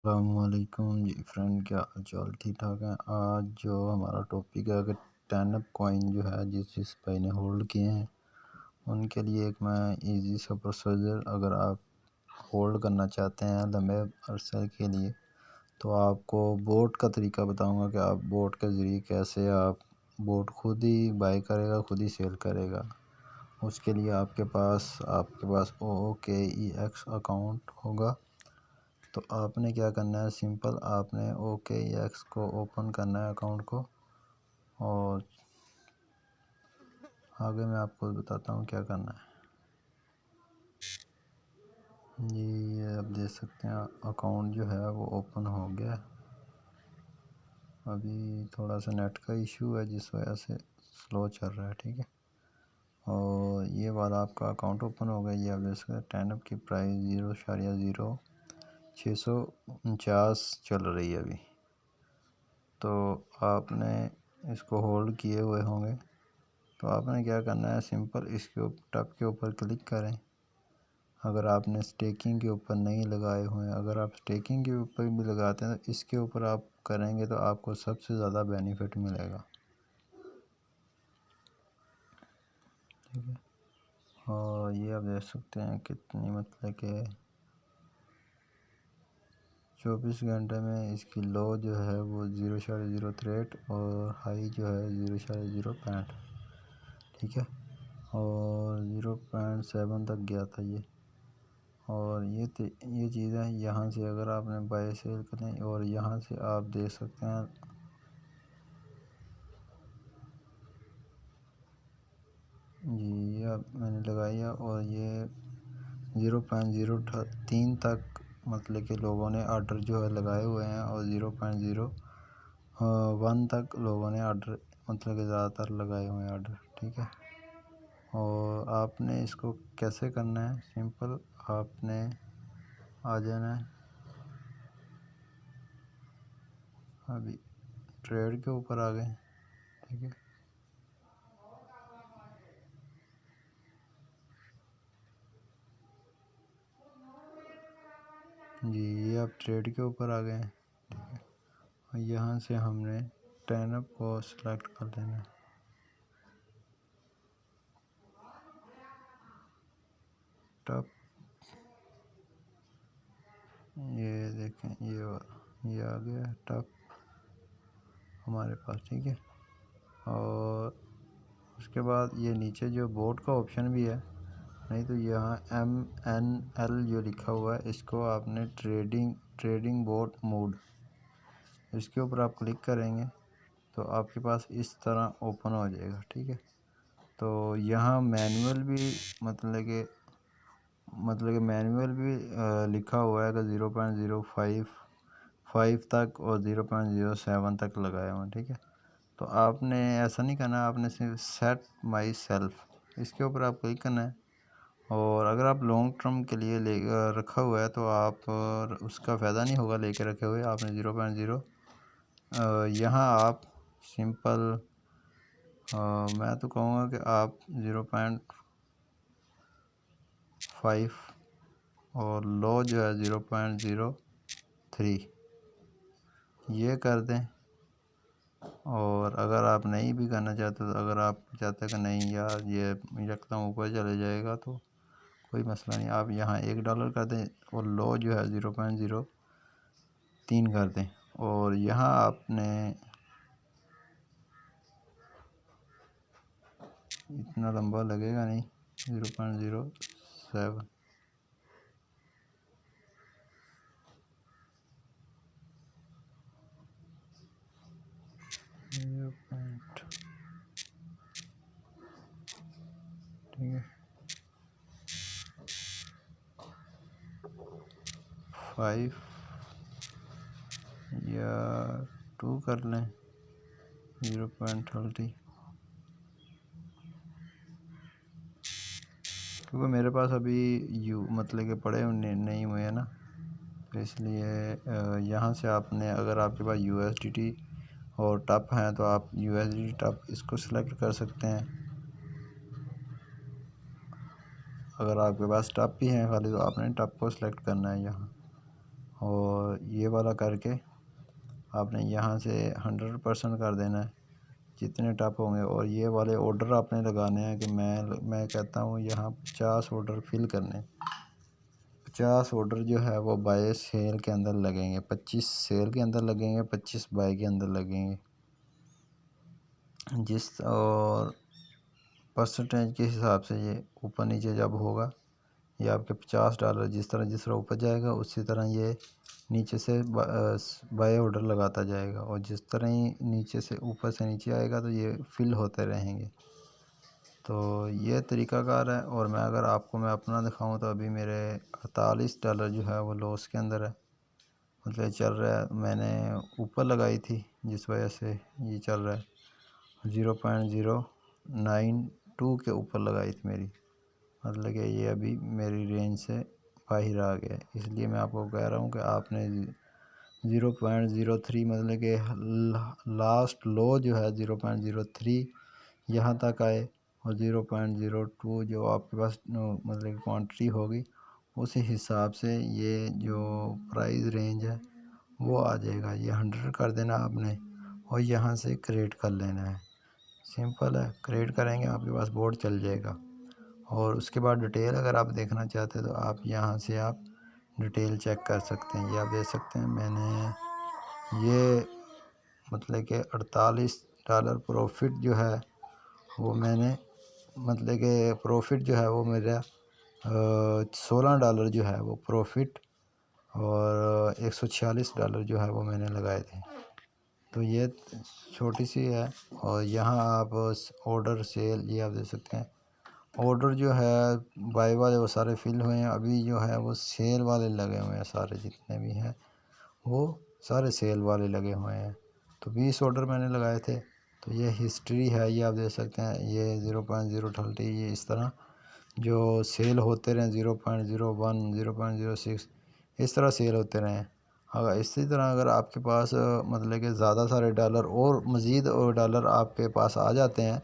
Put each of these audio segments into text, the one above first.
अस्सलामुअलैकुम जी फ्रेंड, क्या हाल चाल? ठीक ठाक है। आज जो हमारा टॉपिक है, अगर टैनअप कॉइन जो है जिस भाई ने होल्ड किए हैं उनके लिए एक मैं इजी सा प्रोसीजर, अगर आप होल्ड करना चाहते हैं लंबे अरसे के लिए, तो आपको बोट का तरीका बताऊंगा कि आप बोट के ज़रिए कैसे आप बोट खुद ही बाय करेगा, खुद ही सेल करेगा। उसके लिए आपके पास OKEX अकाउंट होगा। तो आपने क्या करना है, सिंपल आपने OKEX को ओपन करना है अकाउंट को, और आगे मैं आपको बताता हूँ क्या करना है। जी, ये आप देख सकते हैं अकाउंट जो है वो ओपन हो गया। अभी थोड़ा सा नेट का इशू है जिस वजह से स्लो चल रहा है, ठीक है। और ये वाला आपका अकाउंट ओपन हो गया। ये आप देख सकते हैं टैनअप की प्राइस 0.0649 चल रही है अभी। तो आपने इसको होल्ड किए हुए होंगे, तो आपने क्या करना है, सिंपल इसके टप के ऊपर क्लिक करें। अगर आपने स्टेकिंग के ऊपर नहीं लगाए हुए हैं, अगर आप स्टेकिंग के ऊपर भी लगाते हैं तो इसके ऊपर आप करेंगे तो आपको सबसे ज़्यादा बेनिफिट मिलेगा, ठीक है। और ये आप देख सकते हैं कितनी, मतलब कि 24 घंटे में इसकी लो जो है वो 0.063 और हाई जो है 0.065, ठीक है। और 0.7 तक गया था ये। और ये चीज़ें यहाँ से अगर आपने बाय सेल करें, और यहाँ से आप देख सकते हैं जी, ये अब मैंने लगाई है। और ये 0.03 तक मतलब कि लोगों ने ऑर्डर जो है लगाए हुए हैं, और 0.01 तक लोगों ने ऑर्डर, मतलब कि ज़्यादातर लगाए हुए हैं ऑर्डर, ठीक है। और आपने इसको कैसे करना है, सिंपल आपने आ जाना है अभी ट्रेड के ऊपर आ गए, ठीक है। जी, ये आप ट्रेड के ऊपर आ गए हैं, ठीक है। और यहाँ से हमने टैनअप को सिलेक्ट कर लेना है। टप, ये देखें, ये आ गया टप हमारे पास, ठीक है। और उसके बाद ये नीचे जो बोट का ऑप्शन भी है, नहीं तो यहाँ MNL जो लिखा हुआ है, इसको आपने ट्रेडिंग बोट मोड, इसके ऊपर आप क्लिक करेंगे तो आपके पास इस तरह ओपन हो जाएगा, ठीक है। तो यहाँ मैनुअल भी, मैनुअल भी लिखा हुआ है कि 0.055 तक और 0.07 तक लगाए हुए, ठीक है। तो आपने ऐसा नहीं करना, आपने सिर्फ सेट माई सेल्फ इसके ऊपर आप क्लिक करना है। और अगर आप लॉन्ग टर्म के लिए ले रखा हुआ है तो आप उसका फ़ायदा नहीं होगा लेके रखे हुए, आपने 0.0 यहाँ आप सिंपल, मैं तो कहूँगा कि आप 0.5 और लो जो है 0.03 ये कर दें। और अगर आप नहीं भी करना चाहते, तो अगर आप चाहते हैं कि नहीं यार ये एकदम ऊपर चले जाएगा, तो कोई मसला नहीं, आप यहाँ $1 कर दें और लो जो है 0.03 कर दें। और यहाँ आपने इतना लंबा लगेगा नहीं, 0.07, ठीक है, 5 या 2 कर लें, 0.30, क्योंकि मेरे पास अभी मतलब कि पड़े नहीं हुए हैं ना, तो इसलिए यहाँ से आपने, अगर आपके पास USDT और टप हैं तो आप USDT टप इसको सिलेक्ट कर सकते हैं। अगर आपके पास टप भी हैं खाली, तो आपने टप को सिलेक्ट करना है यहाँ। और ये वाला करके आपने यहाँ से 100% कर देना है जितने टप होंगे। और ये वाले ऑर्डर आपने लगाने हैं कि मैं कहता हूँ यहाँ 50 ऑर्डर फिल करने। 50 ऑर्डर जो है वो बाय सेल के अंदर लगेंगे, 25 सेल के अंदर लगेंगे, 25 बाय के अंदर लगेंगे। जिस और परसेंटेज के हिसाब से ये ऊपर नीचे जब होगा, ये आपके $50 जिस तरह ऊपर जाएगा उसी तरह ये नीचे से बाय ऑर्डर लगाता जाएगा। और जिस तरह ही नीचे से ऊपर से नीचे आएगा तो ये फिल होते रहेंगे। तो ये तरीक़ाकार है। और मैं अपना दिखाऊं तो अभी मेरे $48 जो है वो लॉस के अंदर है, मतलब चल रहा है। मैंने ऊपर लगाई थी जिस वजह से ये चल रहा है। 0.092 के ऊपर लगाई थी मेरी, मतलब कि ये अभी मेरी रेंज से बाहर आ गया। इसलिए मैं आपको कह रहा हूँ कि आपने 0.03 मतलब कि लास्ट लो जो है 0.03 यहाँ तक आए, और 0.02 जो आपके पास मतलब क्वांटिटी होगी उसी हिसाब से ये जो प्राइस रेंज है वो आ जाएगा। ये 100 कर देना आपने और यहाँ से क्रिएट कर लेना है। सिंपल है, क्रिएट करेंगे आपके पास बोर्ड चल जाएगा। और उसके बाद डिटेल अगर आप देखना चाहते हैं तो आप यहाँ से आप डिटेल चेक कर सकते हैं। ये आप देख सकते हैं मैंने ये मतलब कि $48 प्रॉफिट जो है वो मैंने मतलब कि प्रॉफिट जो है वो मेरा $16 जो है वो प्रॉफिट, और $146 जो है वो मैंने लगाए थे। तो ये छोटी सी है। और यहाँ आप ऑर्डर सेल ये आप देख सकते हैं। ऑर्डर जो है बाय वाले वो सारे फिल हुए हैं, अभी जो है वो सेल वाले लगे हुए हैं। सारे जितने भी हैं वो सारे सेल वाले लगे हुए हैं। तो 20 ऑर्डर मैंने लगाए थे। तो ये हिस्ट्री है, ये आप देख सकते हैं। ये 0.030 ये इस तरह जो सेल होते रहे, 0.01 0.06 इस तरह सेल होते रहे। अगर इसी तरह अगर आपके पास मतलब कि ज़्यादा सारे डॉलर और मज़ीद और डॉलर आपके पास आ जाते हैं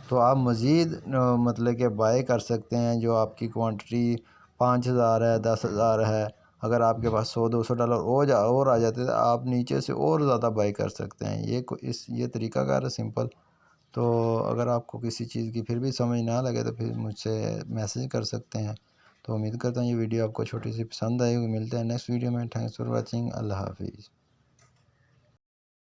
तो आप मज़ीद मतलब कि बाय कर सकते हैं। जो आपकी क्वांटिटी 5000 है, 10,000 है, अगर आपके पास $100-200 और आ जाते हैं तो आप नीचे से और ज़्यादा बाय कर सकते हैं। ये तरीक़ाकार है सिंपल। तो अगर आपको किसी चीज़ की फिर भी समझ ना लगे तो फिर मुझसे मैसेज कर सकते हैं। तो उम्मीद करता हूँ ये वीडियो आपको छोटी सी पसंद आई होगी। मिलते हैं नेक्स्ट वीडियो में। Thanks for watching. अल्लाह हाफिज़।